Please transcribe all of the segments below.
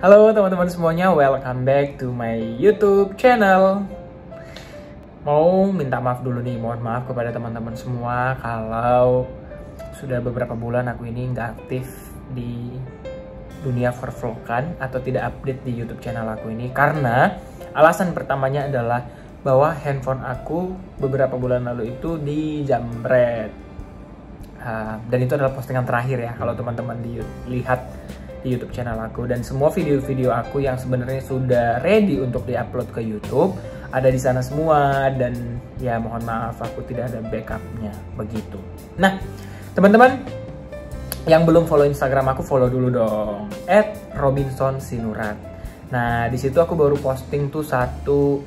Halo teman-teman semuanya, welcome back to my YouTube channel. Mau minta maaf dulu nih, mohon maaf kepada teman-teman semua kalau sudah beberapa bulan aku ini nggak aktif di dunia vlog-vlogan atau tidak update di YouTube channel aku ini. Karena alasan pertamanya adalah bahwa handphone aku beberapa bulan lalu itu dijamret. Dan itu adalah postingan terakhir ya, kalau teman-teman lihat di YouTube channel aku, dan semua video-video aku yang sebenarnya sudah ready untuk diupload ke YouTube ada di sana semua, dan ya mohon maaf aku tidak ada backupnya begitu. Nah teman-teman yang belum follow Instagram aku, follow dulu dong @robinsonsinurat. Nah di situ aku baru posting tuh satu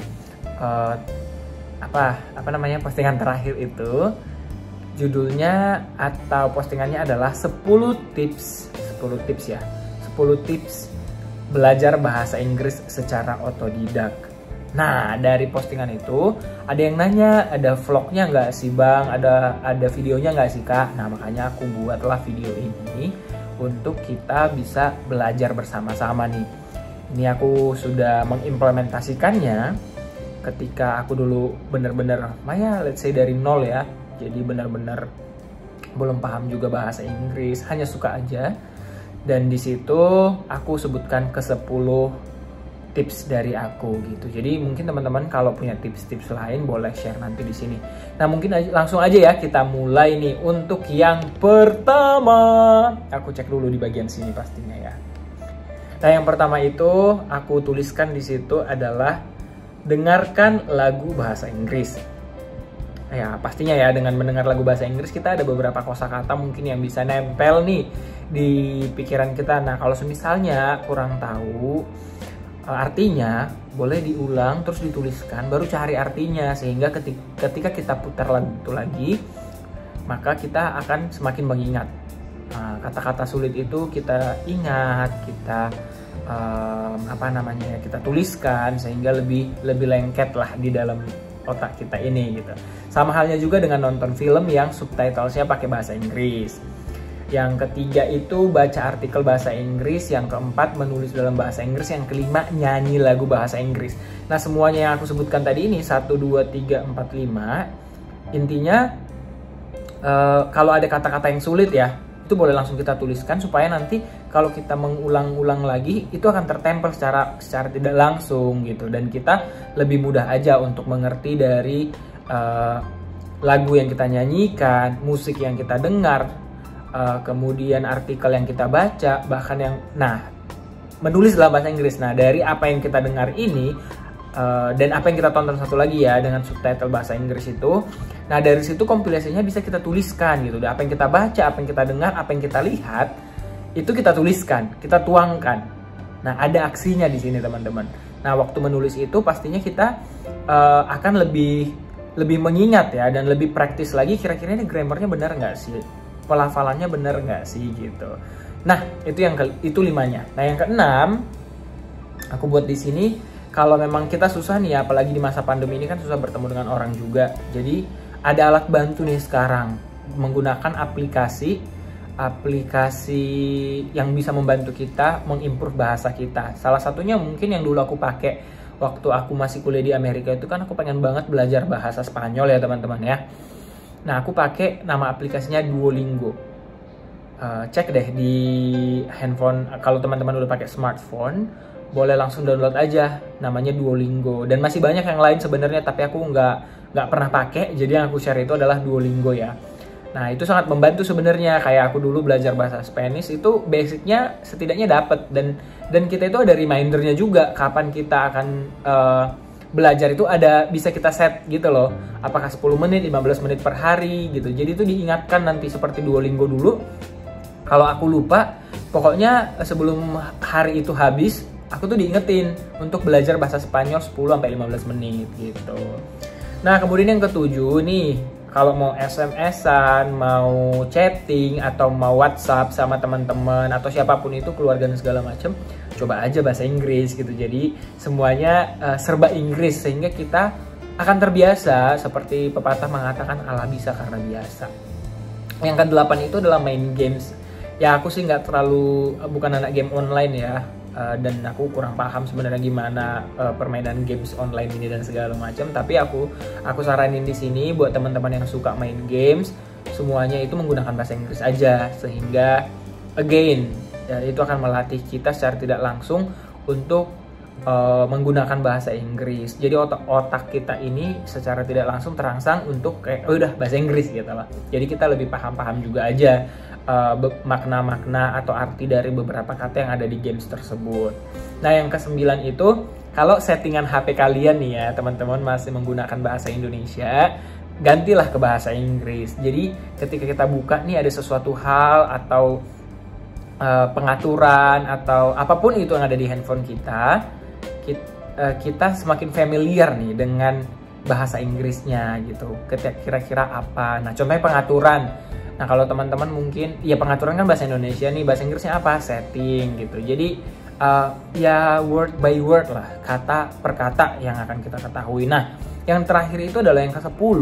postingan terakhir itu, judulnya atau postingannya adalah 10 tips ya, 10 tips belajar bahasa Inggris secara otodidak. Nah dari postingan itu ada yang nanya, ada vlognya nggak sih bang, ada videonya nggak sih kak. Nah makanya aku buatlah video ini untuk kita bisa belajar bersama-sama nih. Ini aku sudah mengimplementasikannya ketika aku dulu bener-bener let's say dari nol ya, jadi bener-bener belum paham juga bahasa Inggris, hanya suka aja. Dan di situ aku sebutkan ke 10 tips dari aku gitu. Jadi mungkin teman-teman kalau punya tips-tips lain boleh share nanti di sini. Nah mungkin langsung aja ya kita mulai nih. Untuk yang pertama, aku cek dulu di bagian sini pastinya ya. Nah yang pertama itu aku tuliskan di situ adalah dengarkan lagu bahasa Inggris. Ya pastinya ya, dengan mendengar lagu bahasa Inggris kita ada beberapa kosakata mungkin yang bisa nempel nih di pikiran kita. Nah kalau misalnya kurang tahu artinya, boleh diulang terus dituliskan baru cari artinya, sehingga ketika kita putar lagu itu lagi maka kita akan semakin mengingat. Kata-kata sulit itu kita ingat, kita kita tuliskan sehingga lebih lengket lah di dalam otak kita ini gitu. Sama halnya juga dengan nonton film yang subtitlesnya pakai bahasa Inggris. Yang ketiga itu baca artikel bahasa Inggris. Yang keempat menulis dalam bahasa Inggris. Yang kelima nyanyi lagu bahasa Inggris. Nah semuanya yang aku sebutkan tadi ini 1, 2, 3, 4, 5 intinya kalau ada kata-kata yang sulit ya, itu boleh langsung kita tuliskan supaya nanti kalau kita mengulang-ulang lagi itu akan tertempel secara tidak langsung gitu, dan kita lebih mudah aja untuk mengerti dari lagu yang kita nyanyikan, musik yang kita dengar, kemudian artikel yang kita baca, bahkan yang menulis dalam bahasa Inggris. Nah dari apa yang kita dengar ini dan apa yang kita tonton satu lagi ya dengan subtitle bahasa Inggris itu, nah dari situ kompilasinya bisa kita tuliskan gitu. Apa yang kita baca, apa yang kita dengar, apa yang kita lihat itu kita tuliskan, kita tuangkan. Nah ada aksinya di sini teman-teman. Nah waktu menulis itu pastinya kita akan lebih mengingat ya, dan lebih praktis lagi, kira-kira ini grammarnya benar nggak sih, pelafalannya benar nggak sih gitu. Nah itu 5-nya. Nah yang keenam aku buat di sini, kalau memang kita susah nih ya, apalagi di masa pandemi ini kan susah bertemu dengan orang juga. Jadi ada alat bantu nih sekarang, menggunakan aplikasi yang bisa membantu kita mengimprove bahasa kita. Salah satunya mungkin yang dulu aku pakai waktu aku masih kuliah di Amerika itu, kan aku pengen banget belajar bahasa Spanyol ya teman-teman ya. Nah aku pakai nama aplikasinya Duolingo. Cek deh di handphone, kalau teman-teman udah pakai smartphone boleh langsung download aja, namanya Duolingo. Dan masih banyak yang lain sebenarnya, tapi aku nggak pernah pakai, jadi yang aku share itu adalah Duolingo ya. Nah itu sangat membantu sebenarnya. Kayak aku dulu belajar bahasa Spanish itu basicnya setidaknya dapet, dan kita itu ada remindernya juga kapan kita akan belajar itu, ada bisa kita set gitu loh, apakah 10 menit, 15 menit per hari gitu. Jadi itu diingatkan nanti seperti Duolingo dulu. Kalau aku lupa, pokoknya sebelum hari itu habis aku tuh diingetin untuk belajar bahasa Spanyol 10-15 menit gitu. Nah kemudian yang ketujuh nih, kalau mau SMS-an, mau chatting, atau mau WhatsApp sama teman-teman atau siapapun itu, keluarga dan segala macam, coba aja bahasa Inggris gitu. Jadi semuanya serba Inggris, sehingga kita akan terbiasa. Seperti pepatah mengatakan, ala bisa karena biasa. Yang ke-8 itu adalah main games. Ya aku sih nggak terlalu, bukan anak game online ya. dan aku kurang paham sebenarnya gimana permainan games online ini dan segala macam. Tapi aku saranin di sini buat teman-teman yang suka main games, semuanya itu menggunakan bahasa Inggris aja, sehingga again itu akan melatih kita secara tidak langsung untuk menggunakan bahasa Inggris. Jadi otak kita ini secara tidak langsung terangsang untuk kayak udah bahasa Inggris gitu loh. Jadi kita lebih paham juga aja makna-makna atau arti dari beberapa kata yang ada di games tersebut. Nah, yang ke-9 itu, kalau settingan HP kalian nih ya teman-teman masih menggunakan bahasa Indonesia, gantilah ke bahasa Inggris. Jadi ketika kita buka nih ada sesuatu hal atau pengaturan atau apapun itu yang ada di handphone kita semakin familiar nih dengan bahasa Inggrisnya gitu. Kira-kira apa? Nah, contohnya pengaturan. Nah, kalau teman-teman mungkin, ya pengaturan kan bahasa Indonesia nih, bahasa Inggrisnya apa? Setting gitu. Jadi ya word by word lah, kata per kata yang akan kita ketahui. Nah, yang terakhir itu adalah yang ke-10,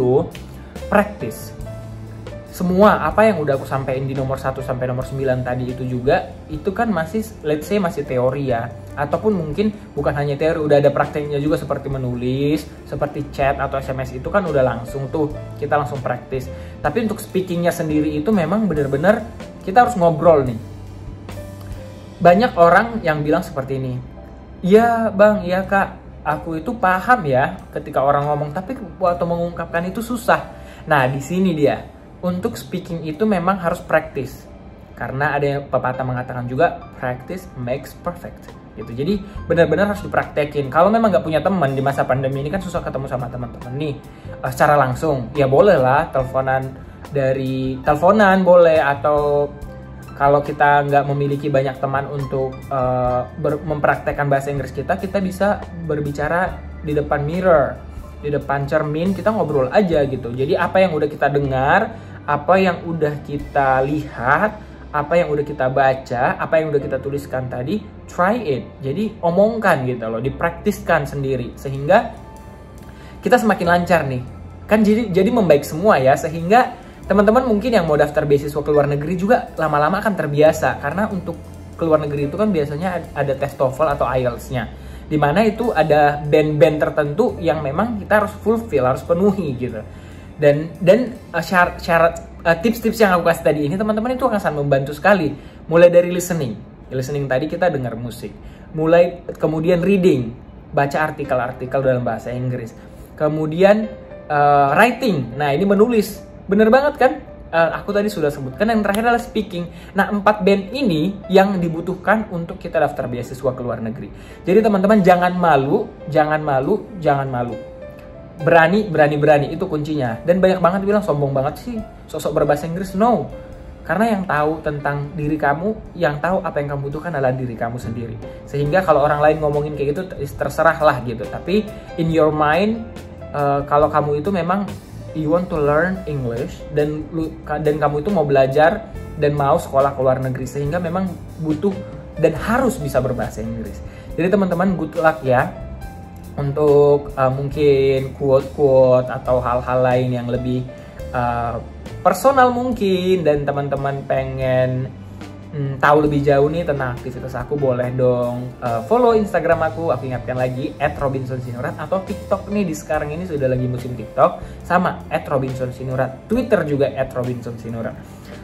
practice. Semua apa yang udah aku sampaikan di nomor 1 sampai nomor 9 tadi itu juga, itu kan masih, let's say masih teori ya. Ataupun mungkin bukan hanya teori, udah ada prakteknya juga seperti menulis, seperti chat atau SMS itu kan udah langsung tuh, kita langsung praktis. Tapi untuk speakingnya sendiri itu memang benar-benar kita harus ngobrol nih. Banyak orang yang bilang seperti ini, iya bang, iya kak, aku itu paham ya ketika orang ngomong, tapi waktu mengungkapkan itu susah. Nah, di sini dia. Untuk speaking itu memang harus praktis. Karena ada yang pepatah mengatakan juga, practice makes perfect. Gitu. Jadi benar-benar harus dipraktekin. Kalau memang nggak punya teman di masa pandemi ini kan susah ketemu sama teman-teman nih secara langsung. Ya boleh lah teleponan boleh, atau kalau kita nggak memiliki banyak teman untuk mempraktekkan bahasa Inggris kita bisa berbicara di depan mirror, di depan cermin, kita ngobrol aja gitu. Jadi apa yang udah kita dengar, apa yang udah kita lihat, apa yang udah kita baca, apa yang udah kita tuliskan tadi, try it. Jadi omongkan gitu loh, dipraktiskan sendiri sehingga kita semakin lancar nih. Kan jadi membaik semua ya, sehingga teman-teman mungkin yang mau daftar beasiswa ke luar negeri juga lama-lama akan terbiasa, karena untuk ke luar negeri itu kan biasanya ada tes TOEFL atau IELTS-nya. Dimana itu ada band-band tertentu yang memang kita harus fulfill, harus penuhi gitu. Dan syarat tips-tips yang aku kasih tadi ini teman-teman itu akan sangat membantu sekali. Mulai dari listening tadi kita dengar musik, kemudian reading, baca artikel-artikel dalam bahasa Inggris, kemudian writing, nah ini menulis, bener banget kan? Aku tadi sudah sebutkan. Yang terakhir adalah speaking. Nah, 4 band ini yang dibutuhkan untuk kita daftar beasiswa ke luar negeri. Jadi teman-teman jangan malu. Berani, itu kuncinya. Dan banyak banget bilang sombong banget sih, sosok berbahasa Inggris. No, karena yang tahu tentang diri kamu, yang tahu apa yang kamu butuhkan adalah diri kamu sendiri. Sehingga kalau orang lain ngomongin kayak gitu, terserah lah gitu. Tapi in your mind, kalau kamu itu memang you want to learn English, dan kamu itu mau belajar dan mau sekolah ke luar negeri, sehingga memang butuh dan harus bisa berbahasa Inggris. Jadi teman-teman good luck ya untuk mungkin quote-quote atau hal-hal lain yang lebih personal mungkin, dan teman-teman pengen tahu lebih jauh nih tentang aktivitas aku, boleh dong follow Instagram aku ingatkan lagi @robinsonsinurat, atau TikTok nih di sekarang ini sudah lagi musim TikTok sama @robinsonsinurat, Twitter juga @robinsonsinurat.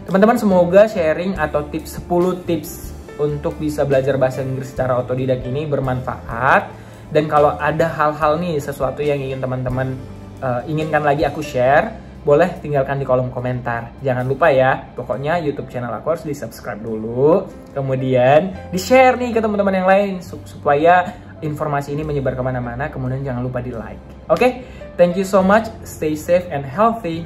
Teman-teman, semoga sharing atau 10 tips untuk bisa belajar bahasa Inggris secara otodidak ini bermanfaat. Dan kalau ada hal-hal nih, sesuatu yang ingin teman-teman inginkan lagi aku share, boleh tinggalkan di kolom komentar. Jangan lupa ya, pokoknya YouTube channel aku harus di-subscribe dulu, kemudian di-share nih ke teman-teman yang lain supaya informasi ini menyebar kemana-mana. Kemudian jangan lupa di-like. Oke, thank you so much, stay safe and healthy.